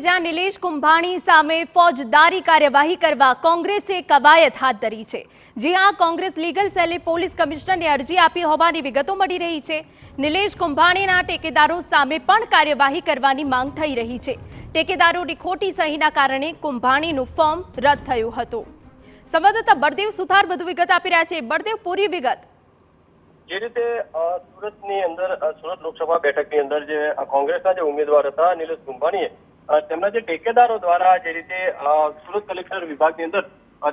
જ્યાં નિલેશ કુંભાણી સામે ફોજદારી કાર્યવાહી કરવા કોંગ્રેસે કવાયત હાથ ધરી છે। જી હા, કોંગ્રેસ લીગલ સેલે પોલીસ કમિશનરને અરજી આપી હોવાની વિગતો મળી રહી છે। નિલેશ કુંભાણીના ટેકેદારો સામે પણ કાર્યવાહી કરવાની માંગ થઈ રહી છે। ટેકેદારોની ખોટી સહીના કારણે કુંભાણીનું ફોર્મ રદ થયું હતું। સંવાદદાતા બળદેવ સુથાર વધુ વિગત આપી રહ્યા છે। બળદેવ, પૂરી વિગત। જે રીતે સુરતની અંદર સુરત લોકસભા બેઠકની અંદર જે કોંગ્રેસના જે ઉમેદવાર હતા નિલેશ કુંભાણીએ તેમના જે ટેકેદારો દ્વારા જે રીતે સુરત કલેક્ટર વિભાગની અંદર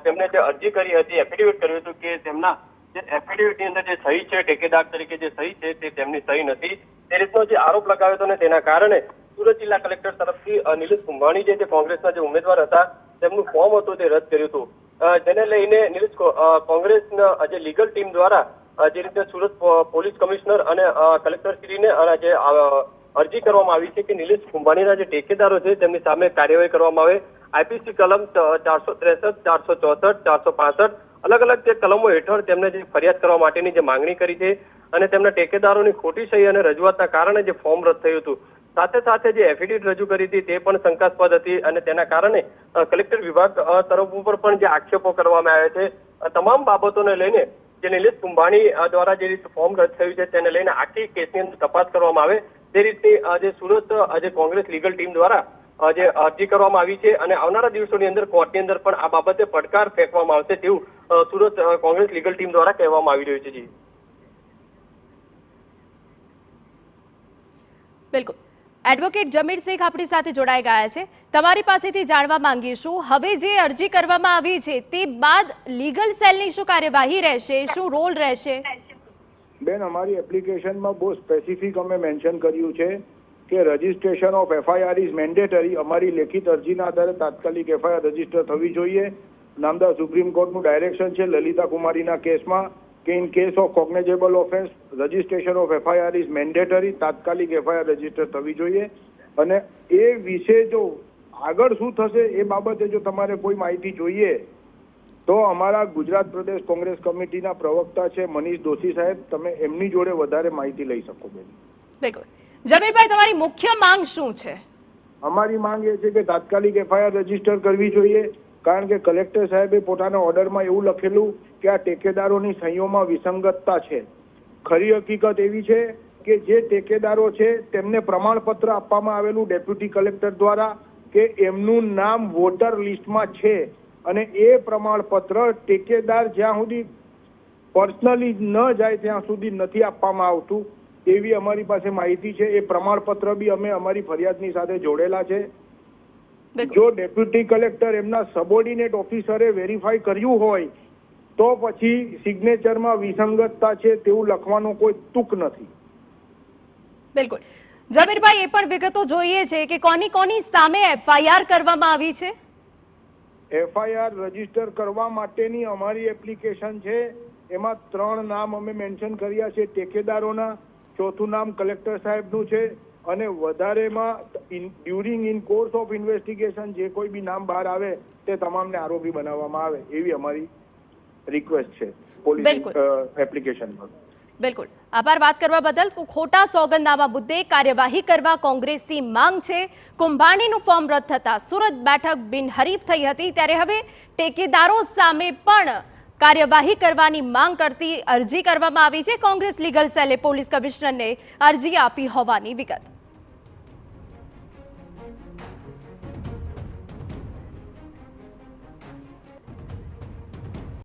તેમને જે અરજી કરી હતી, એફિડેવિટ કર્યું હતું કે તેમના જે એફિડેવિટની અંદર જે સહી છે, ટેકેદાર તરીકે જે સહી છે તે તેમની સહી નથી, તે રીતનો જે આરોપ લગાવ્યો હતો ને તેના કારણે સુરત જિલ્લા કલેક્ટર તરફથી નિલેશ કુંભાણી જે કોંગ્રેસના જે ઉમેદવાર હતા તેમનું ફોર્મ હતું તે રદ કર્યું હતું। જેને લઈને નિલેશ કોંગ્રેસના જે લીગલ ટીમ દ્વારા જે રીતે સુરત પોલીસ કમિશનર અને કલેક્ટરશ્રીને જે અરજી કરવામાં આવી છે કે નિલેશ કુંભાણીના જે ટેકેદારો છે તેમની સામે કાર્યવાહી કરવામાં આવે। આઈપીસી કલમ 463, 464, 465 અલગ અલગ જે કલમો હેઠળ તેમને જે ફરિયાદ કરવા માટેની જે માંગણી કરી છે અને તેમના ટેકેદારોની ખોટી સહી અને રજૂઆતના કારણે જે ફોર્મ રદ થયું હતું, સાથે સાથે જે એફિડેવિટ રજૂ કરી હતી તે પણ શંકાસ્પદ હતી અને તેના કારણે કલેક્ટર વિભાગ તરફ ઉપર પણ જે આક્ષેપો કરવામાં આવ્યા છે। તમામ બાબતોને લઈને જે નિલેશ કુંભાણી દ્વારા જે રીતે ફોર્મ રદ થયું છે તેને લઈને આખી કેસની અંદર તપાસ કરવામાં આવે તે રીતે આજે સુરત આજે કોંગ્રેસ લીગલ ટીમ દ્વારા જે અરજી કરવામાં આવી છે અને આવનારા દિવસોની અંદર કોર્ટની અંદર પણ આ બાબતે પડકાર ફેંકવામાં આવશે તેવું સુરત કોંગ્રેસ લીગલ ટીમ દ્વારા કહેવામાં આવી રહ્યું છે। જી બિલકુલ, એડવોકેટ જમીર શેખ આપણી સાથે જોડાઈ ગયા છે। તમારી પાસેથી જાણવા માંગીશું, હવે જે અરજી કરવામાં આવી છે તે બાદ લીગલ સેલની શું કાર્યવાહી રહેશે, શું રોલ રહેશે? બેન, અમારી એપ્લિકેશનમાં બહુ સ્પેસિફિક અમે મેન્શન કર્યું છે કે registration of FIR is mandatory. અમારી લેખિત અરજીના આધારે તાત્કાલિક એફઆઈઆર રજીસ્ટર થવી જોઈએ। નામદાર સુપ્રીમ કોર્ટનું ડાયરેક્શન છે લલિતા કુમારીના કેસમાં કે in case of cognizable offence registration of FIR is mandatory, તાત્કાલિક એફઆઈઆર રજીસ્ટર થવી જોઈએ। અને એ વિશે જો આગળ શું થશે એ બાબતે જો તમારે કોઈ માહિતી જોઈએ તો અમારા ગુજરાત પ્રદેશ કોંગ્રેસ કમિટીના પ્રવક્તા છે મનીષ દોશી સાહેબ, તમે એમની જોડે વધારે માહિતી લઈ શકો બેન। બિલકુલ, જમીરભાઈ, તમારી મુખ્ય માંગ શું છે? અમારી માંગ એ છે કે તાત્કાલિક એફઆઈઆર રજીસ્ટર કરવી જોઈએ, કારણ કે કલેક્ટર સાહેબે પોતાના ઓર્ડરમાં એવું લખેલું કે આ ટેકેદારોની સહીઓમાં વિસંગતતા છે। ખરી હકીકત એવી છે કે જે ટેકેદારો છે તેમને પ્રમાણપત્ર આપવામાં આવેલું ડેપ્યુટી કલેક્ટર દ્વારા કે એમનું નામ વોટર લિસ્ટમાં છે અને એ પ્રમાણપત્ર ટેકેદાર જ્યાં સુધી પર્સનલી ન જાય ત્યાં સુધી નથી આપવામાં આવતું એવી અમારી પાસે માહિતી છે। એ પ્રમાણપત્ર બી અમે અમારી ફરિયાદની સાથે જોડેલા છે। જો ડેપ્યુટી કલેક્ટર એમના સબોર્ડિનેટ ઓફિસરે વેરીફાઈ કર્યું હોય તો પછી સિગ્નેચરમાં વિસંગતતા છે તેવું લખવાનો કોઈ તુક નથી। બિલકુલ, જમીરભાઈ, એ પણ વિગતો જોઈએ છે કે કોની કોની સામે એફઆઈઆર કરવામાં આવી છે? એફઆઈઆર રજીસ્ટર કરવા માટેની અમારી એપ્લિકેશન છે, એમાં 3 નામ અમે મેન્શન કર્યા છે ટેકેદારોના, ચોથું નામ કલેક્ટર સાહેબનું છે અને વધારેમાં during in course of investigation જે કોઈ બી નામ બહાર આવે તે તમામને આરોપી બનાવવામાં આવે એવી અમારી રિક્વેસ્ટ છે પોલીસ એપ્લિકેશન પર। બિલકુલ, આભાર વાત કરવા બદલ। ખોટા સોગંદનામા મુદ્દે કાર્યવાહી કરવા કોંગ્રેસની માંગ છે। કુંભાણીનું ફોર્મ રદ થતા સુરત બેઠક બિનહરીફ થઈ હતી, ત્યારે હવે ટેકેદારો સામે પણ કાર્યવાહી કરવાની માંગ કરતી અરજી કરવામાં આવી છે। કોંગ્રેસ લીગલ સેલે પોલીસ કમિશનરને અરજી આપી હોવાની વિગત।